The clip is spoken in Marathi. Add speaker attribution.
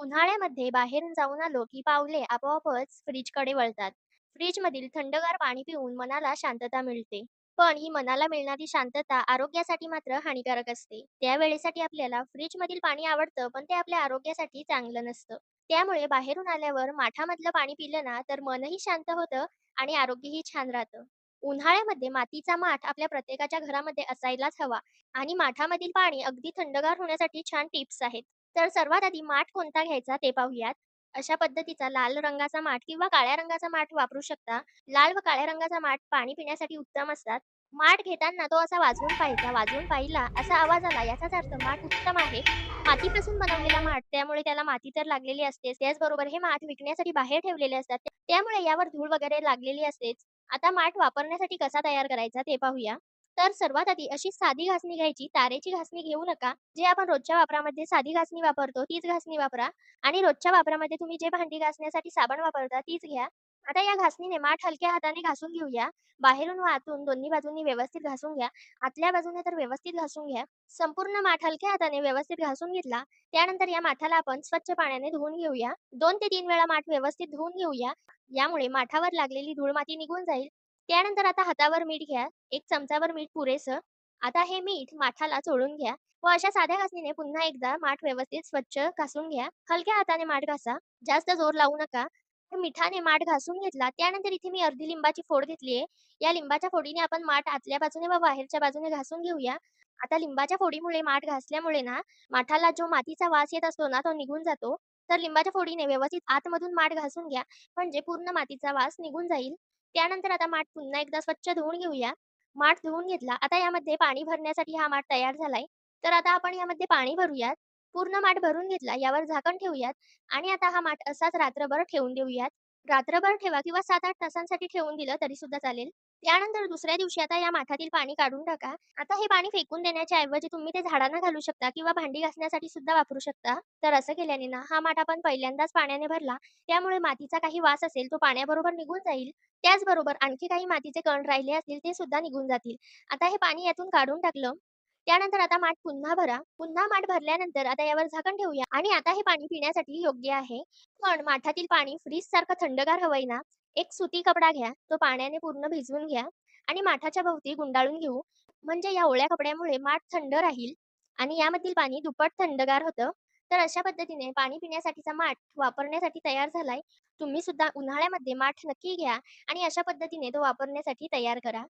Speaker 1: उन्हाळ्यामध्ये बाहेरून जाऊन आलो की पावले आपोआपच फ्रीजकडे वळतात. फ्रीजमधील थंडगार पाणी पिऊन मनाला शांतता मिळते. पण ही मनाला मिळणारी शांतता आरोग्यासाठी मात्र हानिकारक असते. त्यावेळेसाठी आपल्याला फ्रीजमधील पाणी आवडतं, पण ते आपल्या आरोग्यासाठी चांगलं नसतं. त्यामुळे बाहेरून आल्यावर माठामधलं पाणी पिलं ना, तर मनही शांत होतं आणि आरोग्यही छान राहतं. उन्हाळ्यामध्ये मातीचा माठ आपल्या प्रत्येकाच्या घरामध्ये असायलाच हवा आणि माठामधील पाणी अगदी थंडगार होण्यासाठी छान टिप्स आहेत. तर सर्वात आधी माठ कोणता घ्यायचा ते पाहूयात. अशा पद्धतीचा लाल रंगाचा माठ किंवा काळ्या रंगाचा माठ वापरू शकता. लाल व काळ्या रंगाचा माठ पाणी पिण्यासाठी उत्तम असतात. माठ घेताना तो असा वाजवून पाहायचा. वाजवून पाहिला असा आवाज आला याचाच अर्थ माठ उत्तम आहे. मातीपासून बनवलेला माठ त्यामुळे त्याला माती तर लागलेली असतेच. त्याचबरोबर हे माठ विकण्यासाठी बाहेर ठेवलेले असतात. त्यामुळे यावर धूळ वगैरे लागलेली असतेच. आता माठ वापरण्यासाठी कसा तयार करायचा ते पाहूया. तर सर्वात आधी अशी साधी घासणी घ्यायची. तारेची घासणी घेऊ नका. जे आपण रोजच्या वापरामध्ये साधी घासणी वापरतो तीच घासणी वापरा आणि रोजच्या वापरामध्ये तुम्ही जे भांडी घासण्यासाठी साबण वापरता तीच घ्या. आता या घासणीने माठ हलक्या हाताने घासून घेऊया. बाहेरून व आतून दोन्ही बाजूंनी व्यवस्थित घासून घ्या. आतल्या बाजूने तर व्यवस्थित घासून घ्या. संपूर्ण माठ हलक्या हाताने व्यवस्थित घासून घेतला. त्यानंतर या माठाला आपण स्वच्छ पाण्याने धुवून घेऊया. 2 ते 3 वेळा माठ व्यवस्थित धुवून घेऊया. यामुळे माठावर लागलेली धूळ माती निघून जाईल. त्यानंतर आता हातावर मीठ घ्या. 1 चमचाभर मीठ पुरेसं. आता हे मीठ माठाला चोळून घ्या व अशा साध्या घासणीने पुन्हा एकदा माठ व्यवस्थित स्वच्छ घासून घ्या. हलक्या हाताने माठ घासा. जास्त जोर लावू नका. तर मिठाने माठ घासून घेतला. त्यानंतर इथे मी अर्धी लिंबाची फोड घेतली आहे. या लिंबाच्या फोडीने आपण माठ आतल्या बाजूने व बाहेरच्या बाजूने घासून घेऊया. आता लिंबाच्या फोडीमुळे माठ घासल्यामुळे ना, माठाला जो मातीचा वास येत असतो ना, तो निघून जातो. तर लिंबाच्या फोडीने व्यवस्थित आतमधून माठ घासून घ्या. म्हणजे पूर्ण मातीचा वास निघून जाईल. त्यानंतर आता माठ पुन्हा एकदा स्वच्छ धुवून घेऊया. माठ धुवून घेतला. आता यामध्ये पाणी भरण्यासाठी हा माठ तयार झालाय. तर आता आपण यामध्ये पाणी भरूयात. पूर्ण माठ भरून घेतला. यावर झाकण ठेवूयात आणि आता हा माठ असाच रात्रभर ठेवून देऊयात. रात्रभर ठेवा किंवा 7-8 तासांसाठी ठेवून दिलं तरी सुद्धा चालेल. त्यानंतर दुसऱ्या दिवशी आता या माठातील पाणी काढून टाका. आता हे पाणी फेकून देण्याच्या ऐवजी तुम्ही ते झाडांना घालू शकता किंवा भांडी घासण्यासाठी सुद्धा वापरू शकता. तर असं केल्याने ना, हा माठ आपण पहिल्यांदाच पाण्याने भरला. त्यामुळे मातीचा काही वास असेल तो पाण्याबरोबर निघून जाईल. त्याचबरोबर आणखी काही मातीचे कण राहिले असतील ते सुद्धा निघून जातील. आता हे पाणी यातून काढून टाकलं. त्यानंतर आता माठ पुन्हा भरा. पुन्हा माठ भरल्यानंतर आता यावर झाकण ठेवूया आणि आता हे पाणी पिण्यासाठी योग्य आहे. पण माठातील पाणी फ्रीजसारखं थंडगार हवंय ना, एक सुती कपडा घ्या. तो पाण्याने पूर्ण भिजवून घ्या आणि माठाच्या भोवती गुंडाळून घेऊ. म्हणजे या ओल्या कपड्यामुळे माठ थंड राहील आणि यामधील पाणी दुप्पट थंडगार होतं. तर अशा पद्धतीने पाणी पिण्यासाठीचा माठ वापरण्यासाठी तयार झालाय. तुम्ही सुद्धा उन्हाळ्यामध्ये माठ नक्की घ्या आणि अशा पद्धतीने तो वापरण्यासाठी तयार करा.